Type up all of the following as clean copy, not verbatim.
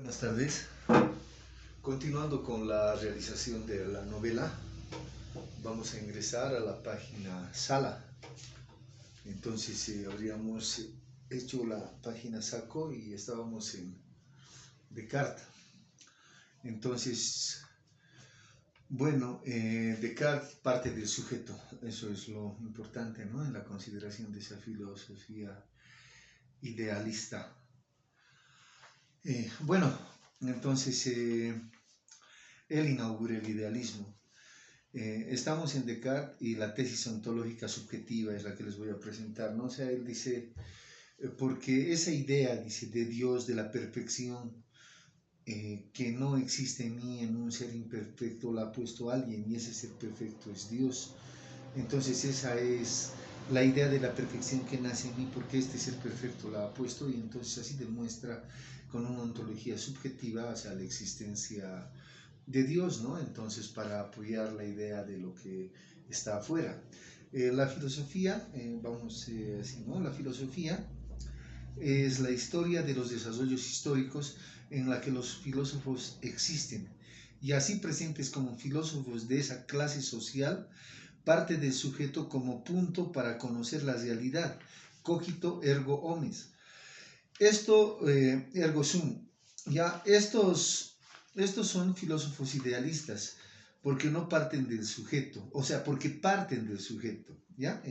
Buenas tardes. Continuando con la realización de la novela, vamos a ingresar a la página Sala. Entonces, habríamos hecho la página Saco y estábamos en Descartes. Entonces, bueno, Descartes parte del sujeto. Eso es lo importante, ¿no? En la consideración de esa filosofía idealista. Bueno, entonces él inaugura el idealismo. Estamos en Descartes y la tesis ontológica subjetiva es la que les voy a presentar, ¿no? O sea, él dice, porque esa idea, dice, de Dios, de la perfección, que no existe en mí, en un ser imperfecto, la ha puesto alguien y ese ser perfecto es Dios. Entonces esa es la idea de la perfección que nace en mí porque este ser perfecto la ha puesto y entonces así demuestra con una ontología subjetiva, o sea, la existencia de Dios, ¿no? Entonces, para apoyar la idea de lo que está afuera. La filosofía, vamos así, ¿no? La filosofía es la historia de los desarrollos históricos en la que los filósofos existen y así presentes como filósofos de esa clase social, parte del sujeto como punto para conocer la realidad, cogito ergo omnes. Esto, ergo sum, ya estos son filósofos idealistas, porque no parten del sujeto, o sea, porque parten del sujeto, ¿ya?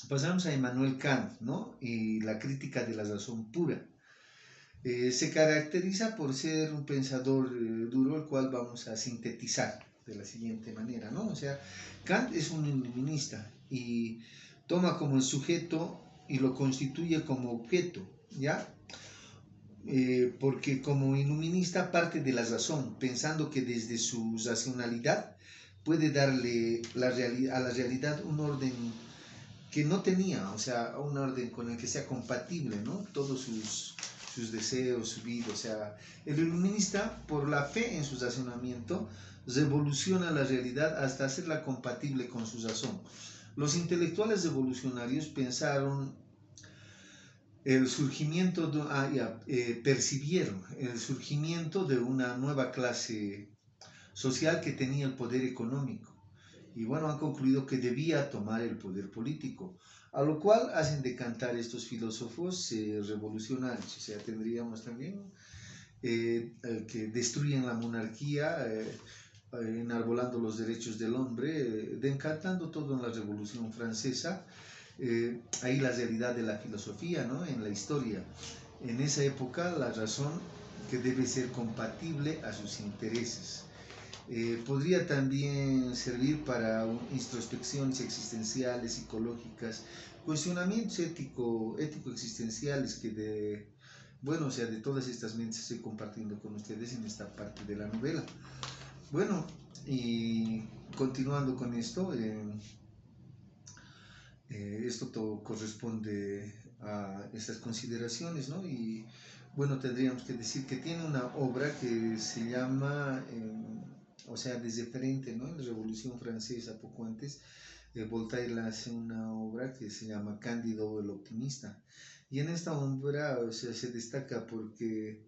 Pasamos a Immanuel Kant, ¿no? Y la crítica de la razón pura. Se caracteriza por ser un pensador duro, el cual vamos a sintetizar de la siguiente manera, ¿no? O sea, Kant es un iluminista y toma como el sujeto y lo constituye como objeto, ¿ya? Porque como iluminista parte de la razón, pensando que desde su racionalidad puede darle a la realidad un orden que no tenía, o sea, un orden con el que sea compatible, ¿no? Todos sus deseos, su vida, o sea, el iluminista, por la fe en su razonamiento, revoluciona la realidad hasta hacerla compatible con su razón. Los intelectuales revolucionarios pensaron el surgimiento percibieron el surgimiento de una nueva clase social que tenía el poder económico y bueno, han concluido que debía tomar el poder político, a lo cual hacen decantar estos filósofos revolucionarios, o sea, tendríamos también que destruyen la monarquía, enarbolando los derechos del hombre, decantando todo en la Revolución Francesa. Ahí la realidad de la filosofía, ¿no? En la historia. En esa época la razón que debe ser compatible a sus intereses. Podría también servir para introspecciones existenciales, psicológicas, cuestionamientos ético-existenciales que bueno, o sea, de todas estas mentes estoy compartiendo con ustedes en esta parte de la novela. Bueno, y continuando con esto, esto todo corresponde a estas consideraciones, ¿no? Y bueno, tendríamos que decir que tiene una obra que se llama, o sea, desde frente, ¿no? En la Revolución Francesa, poco antes, Voltaire hace una obra que se llama Cándido el Optimista. Y en esta obra, o sea, se destaca porque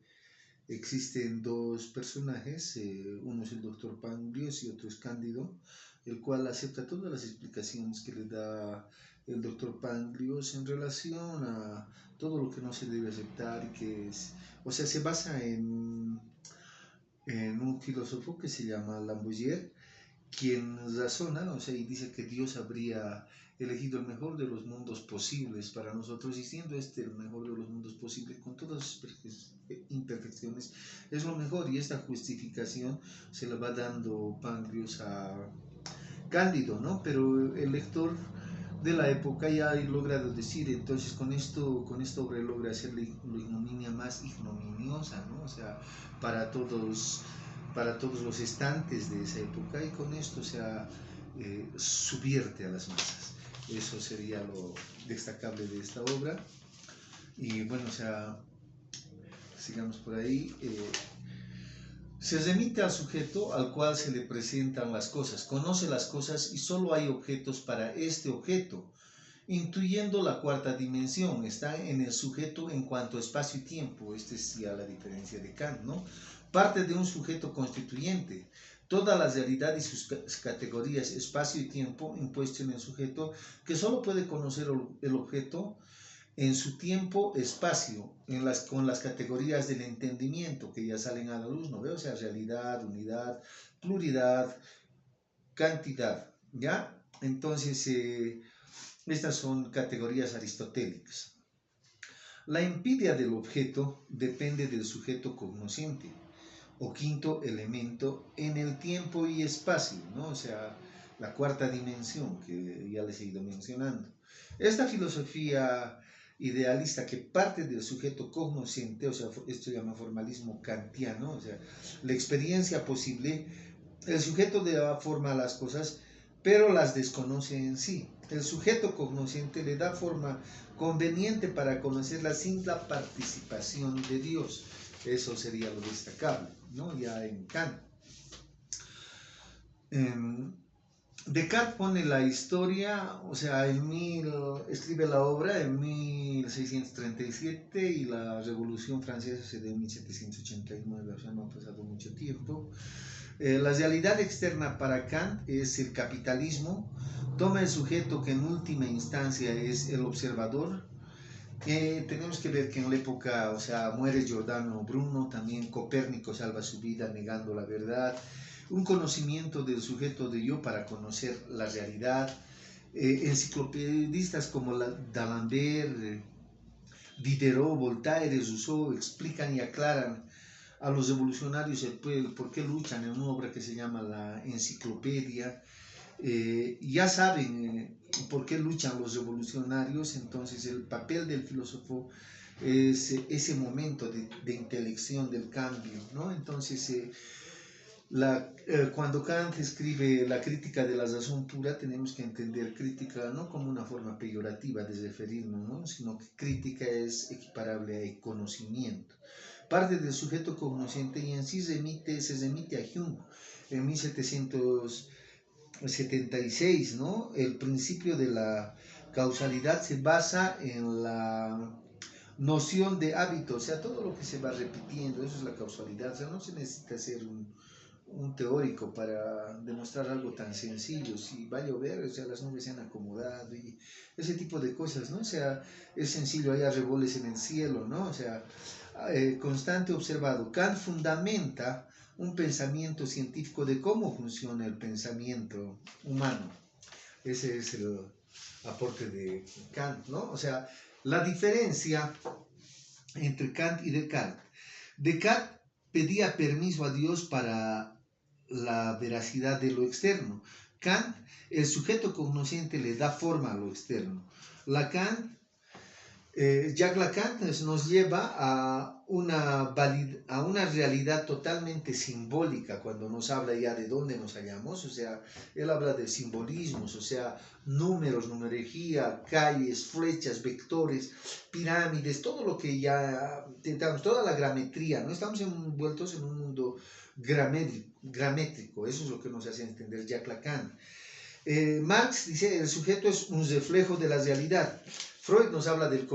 existen dos personajes, uno es el doctor Panglios y otro es Cándido, el cual acepta todas las explicaciones que le da el doctor Panglios en relación a todo lo que no se debe aceptar y que es, o sea, se basa en un filósofo que se llama Lavoisier, quien razona, o sea, y dice que Dios habría elegido el mejor de los mundos posibles para nosotros, y siendo este el mejor de los mundos posibles, con todas sus imperfecciones, es lo mejor, y esta justificación se la va dando Panglios a Cándido, ¿no? Pero el lector de la época ya ha logrado decir, entonces con esta obra logra hacer la ignominia más ignominiosa, ¿no? O sea, para todos los estantes de esa época, y con esto, o sea, subvierte a las masas. Eso sería lo destacable de esta obra. Y bueno, o sea, sigamos por ahí. Se remite al sujeto al cual se le presentan las cosas, conoce las cosas y solo hay objetos para este objeto. intuyendo la cuarta dimensión, está en el sujeto en cuanto a espacio y tiempo. Esta es ya la diferencia de Kant, ¿no? Parte de un sujeto constituyente. Toda la realidad y sus categorías, espacio y tiempo, impuesto en el sujeto, que solo puede conocer el objeto en su tiempo-espacio, con las categorías del entendimiento que ya salen a la luz, ¿no veo? O sea, realidad, unidad, pluralidad, cantidad, ¿ya? Entonces, estas son categorías aristotélicas. La empiria del objeto depende del sujeto cognosciente, o quinto elemento en el tiempo y espacio, ¿no? O sea, la cuarta dimensión que ya les he ido mencionando. Esta filosofía idealista que parte del sujeto cognosciente, o sea, esto se llama formalismo kantiano, o sea, la experiencia posible, el sujeto da forma a las cosas, pero las desconoce en sí. El sujeto cognosciente le da forma conveniente para conocerlas sin la participación de Dios. Eso sería lo destacable, ¿no? Ya en Kant. Descartes pone la historia, o sea, escribe la obra en 1637 y la Revolución Francesa se dio en 1789, o sea, no ha pasado mucho tiempo. La realidad externa para Kant es el capitalismo, toma el sujeto que en última instancia es el observador. Tenemos que ver que en la época, o sea, muere Giordano Bruno, también Copérnico salva su vida negando la verdad, un conocimiento del sujeto de yo para conocer la realidad. Enciclopedistas como D'Alembert, Diderot, Voltaire, Rousseau explican y aclaran a los revolucionarios por qué luchan en una obra que se llama la Enciclopedia. Ya saben por qué luchan los revolucionarios, entonces el papel del filósofo es ese momento de intelección del cambio, ¿no? Entonces, cuando Kant escribe la crítica de la razón pura, tenemos que entender crítica no como una forma peyorativa de referirnos, ¿no? Sino que crítica es equiparable a conocimiento. Parte del sujeto cognosciente y en sí se remite a Hume en 1776, ¿no? El principio de la causalidad se basa en la noción de hábito, o sea, todo lo que se va repitiendo, eso es la causalidad, o sea, no se necesita ser un teórico para demostrar algo tan sencillo. Si va a llover, o sea, las nubes se han acomodado y ese tipo de cosas, ¿no? O sea, es sencillo, hay arreboles en el cielo, ¿no? O sea, constante observado. Kant fundamenta un pensamiento científico de cómo funciona el pensamiento humano. Ese es el aporte de Kant, ¿no? O sea, la diferencia entre Kant y Descartes. Descartes pedía permiso a Dios para la veracidad de lo externo. Kant, el sujeto cognosciente le da forma a lo externo. Jacques Lacan nos lleva a una realidad totalmente simbólica cuando nos habla ya de dónde nos hallamos, o sea, él habla de simbolismos, o sea, números, numerología, calles, flechas, vectores, pirámides, todo lo que ya tentamos, toda la grametría, ¿no? Estamos envueltos en un mundo gramétrico, eso es lo que nos hace entender Jacques Lacan. Marx dice, el sujeto es un reflejo de la realidad. Freud nos habla del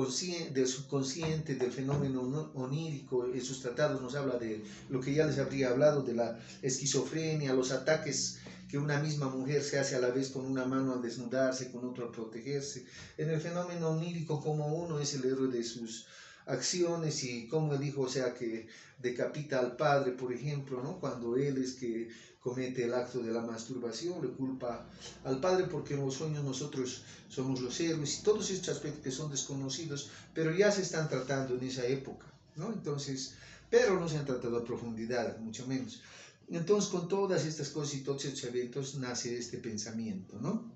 subconsciente, del fenómeno onírico, en sus tratados nos habla de lo que ya les habría hablado, de la esquizofrenia, los ataques que una misma mujer se hace a la vez con una mano al desnudarse, con otra al protegerse. En el fenómeno onírico, como uno es el héroe de sus acciones y como el hijo, o sea, que decapita al padre, por ejemplo, ¿no? Cuando él es que comete el acto de la masturbación, le culpa al padre porque en los sueños nosotros somos los héroes y todos estos aspectos que son desconocidos, pero ya se están tratando en esa época, ¿no? Entonces, pero no se han tratado a profundidad, mucho menos. Entonces, con todas estas cosas y todos estos eventos nace este pensamiento, ¿no?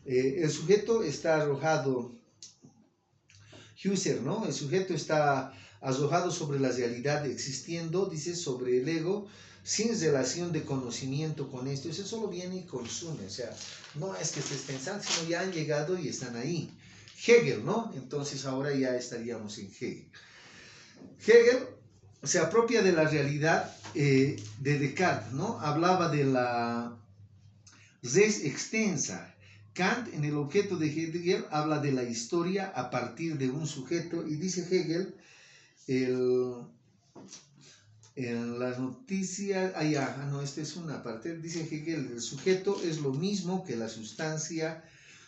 El sujeto está arrojado, Husserl, ¿no? El sujeto está arrojado sobre la realidad existiendo, dice, sobre el ego, sin relación de conocimiento con esto. Eso solo viene y consume, o sea, no es que estés pensando, sino ya han llegado y están ahí. Hegel, ¿no? Entonces ahora ya estaríamos en Hegel. Hegel se apropia de la realidad de Descartes, ¿no? Hablaba de la res extensa, Kant, en el objeto de Hegel, habla de la historia a partir de un sujeto y dice Hegel, en las noticias, esta es una parte, dice Hegel, el sujeto es lo mismo que la sustancia,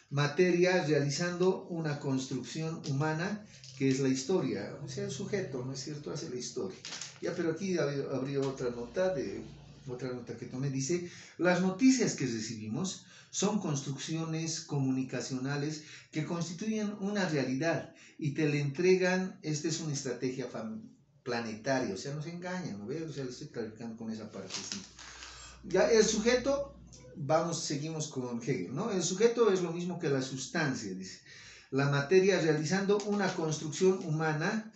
materia, realizando una construcción humana que es la historia. O sea, el sujeto, ¿no es cierto?, hace la historia. Ya, pero aquí habría otra nota que tomé, dice, las noticias que recibimos son construcciones comunicacionales que constituyen una realidad y te le entregan, esta es una estrategia planetaria, o sea, nos engañan, ¿no ves? O sea, le estoy clarificando con esa parte, sí. Ya, el sujeto, seguimos con Hegel, ¿no? El sujeto es lo mismo que la sustancia, dice. La materia realizando una construcción humana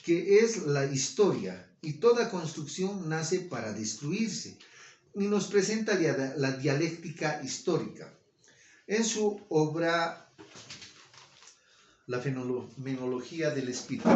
que es la historia, y toda construcción nace para destruirse, y nos presenta la dialéctica histórica. En su obra La fenomenología del espíritu,